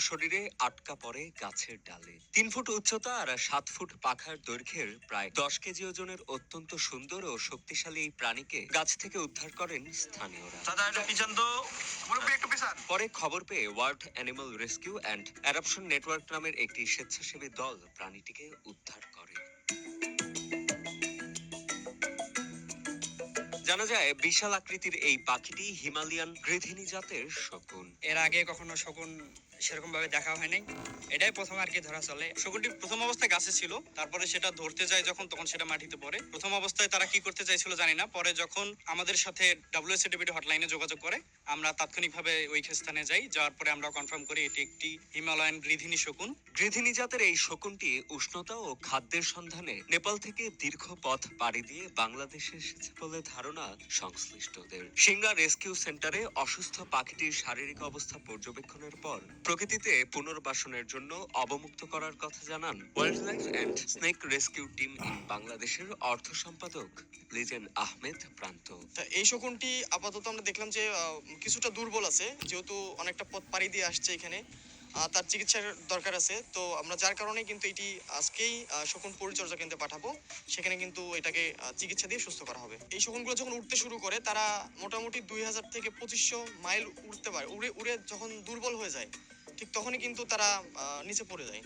শরীরে আটকা পড়ে গাছের ডালে। 3 ফুট উচ্চতা আর 7 ফুট পাখার দৈর্ঘ্যের প্রায় 10 কেজি ওজনের অত্যন্ত সুন্দর ও শক্তিশালী এই প্রাণীকে গাছ থেকে উদ্ধার করেন স্থানীয়রা। পরে খবর পেয়ে world animal rescue and adoption network নামের একটি স্বেচ্ছাসেবী দল প্রাণীটিকে উদ্ধার করে। জানা যায় বিশাল আকৃতির এই পাখিটি হিমালয়ান গ্রিধিনি জাতের শকুন। এর আগে কখনো শকুন সেরকম ভাবে দেখা হয় নাই, এটাই প্রথম আর কি ধরা চলে। শকুনটি প্রথম অবস্থায় গাছে ছিল, তারপরে সেটা ধরতে যায় যখন, তখন সেটা মাটিতে পড়ে। প্রথম অবস্থায় তারা কি করতে চাইছিল জানি না, পরে যখন আমাদের সাথে WSCDBD হটলাইনে যোগাযোগ করে আমরা তাৎক্ষণিকভাবে ওই স্থানে যাই। যাওয়ার পরে আমরা কনফার্ম করি এটি একটি হিমালয়ান গ্রিধিনি শকুন। গ্রিধিনি জাতের এই শকুনটি উষ্ণতা ও খাদ্যের সন্ধানে নেপাল থেকে দীর্ঘ পথ পাড়ি দিয়ে বাংলাদেশে এসেছে বলে ধারণা সংশ্লিষ্টদের। সিংড়া রেস্কিউ সেন্টারে অসুস্থ পাখিটির শারীরিক অবস্থা পর্যবেক্ষণের পর প্রকৃতিতে পুনর্বাসনের জন্য অবমুক্ত করার কথা জানান wild life and snake rescue team in বাংলাদেশের অর্থ সম্পাদক লিজেন আহমেদ প্রান্ত। এই শকুনটি আপাতত আমরা দেখলাম যে কিছুটা দুর্বল আছে, যেহেতু অনেকটা পথ পাড়ি দিয়ে আসছে এখানে, তার চিকিৎসার দরকার আছে। তো আমরা যার কারণে কিন্তু এটি আজকেই শকুন পরিচর্যা কেন্দ্রে পাঠাবো, সেখানে কিন্তু এটাকে চিকিৎসা দিয়ে সুস্থ করা হবে। এই শকুনগুলো যখন উঠতে শুরু করে তারা মোটামুটি 2000 থেকে 2500 মাইল উঠতে পারে। উড়ে উড়ে যখন দুর্বল হয়ে যায় ঠিক তখনই কিন্তু তারা নিচে পড়ে যায়।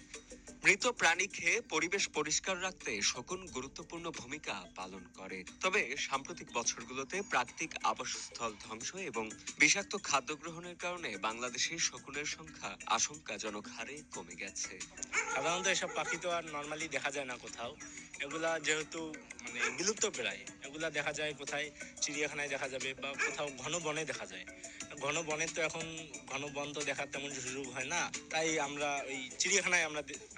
মৃত প্রাণী খেয়ে পরিবেশ পরিষ্কার রাখতে শকুন গুরুত্বপূর্ণ ভূমিকা পালন করে। তবে সাম্প্রতিক বছরগুলোতে প্রাকৃতিক আবাসস্থল ধ্বংস এবং বিষাক্ত খাদ্য গ্রহণের কারণে বাংলাদেশে শকুনের সংখ্যা আশঙ্কাজনক হারে কমে গেছে। সাধারণত এসব পাখি তো আর নর্মালি দেখা যায় না কোথাও। এগুলা যেহেতু বিলুপ্ত প্রায়, এগুলা দেখা যায় কোথায় চিড়িয়াখানায় দেখা যাবে বা কোথাও ঘন বনে দেখা যায়। ঘন বনে তো এখন ঘন বন তো দেখার তেমন সুযোগ হয় না, তাই আমরা ওই চিড়িয়াখানায়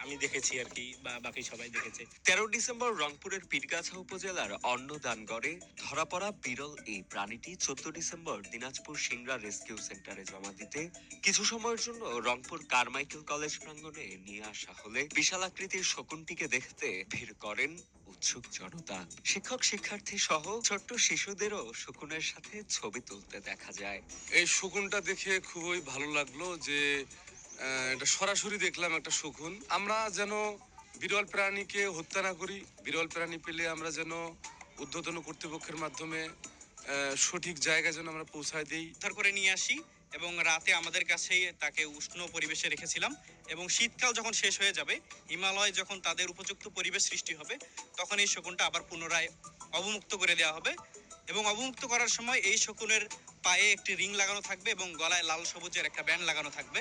আমি দেখেছি আর কি, বা বাকি সবাই দেখেছে। 13 ডিসেম্বর রংপুরের পীরগাছা উপজেলার অন্নদানগড়ে ধরা পড়া বিরল এই প্রাণীটি 14 ডিসেম্বর দিনাজপুর সিংড়া রেস্কিউ সেন্টারে জমা দিতে কিছু সময়ের জন্য রংপুর কারমাইকেল কলেজ প্রাঙ্গণে নিয়ে আসা হলে বিশাল আকৃতির শকুনটিকে দেখতে ভিড় করেন উৎসুক জনতা। শিক্ষক শিক্ষার্থী সহ ছোট্ট শিশুদেরও শকুনের সাথে ছবি তুলতে দেখা যায়। এই শকুনটা দেখে খুবই ভালো লাগলো যে এটা সরাসরি দেখলাম একটা শকুন। আমরা যেন বিরল প্রাণীকে হত্যা না করি, বিরল প্রাণী পেলে আমরা যেন ঊর্ধ্বতন কর্তৃপক্ষের মাধ্যমে সঠিক জায়গায় যেন আমরা পৌঁছায় দিই। উদ্ধার করে নিয়ে আসি এবং রাতে আমাদের কাছেই তাকে উষ্ণ পরিবেশে রেখেছিলাম। এবং শীতকাল যখন শেষ হয়ে যাবে, হিমালয় যখন তাদের উপযুক্ত পরিবেশ সৃষ্টি হবে, তখন এই শকুনটা আবার পুনরায় অবমুক্ত করে দেওয়া হবে। এবং অবমুক্ত করার সময় এই শকুনের পায়ে একটি রিং লাগানো থাকবে এবং গলায় লাল সবুজের একটা ব্যান্ড লাগানো থাকবে।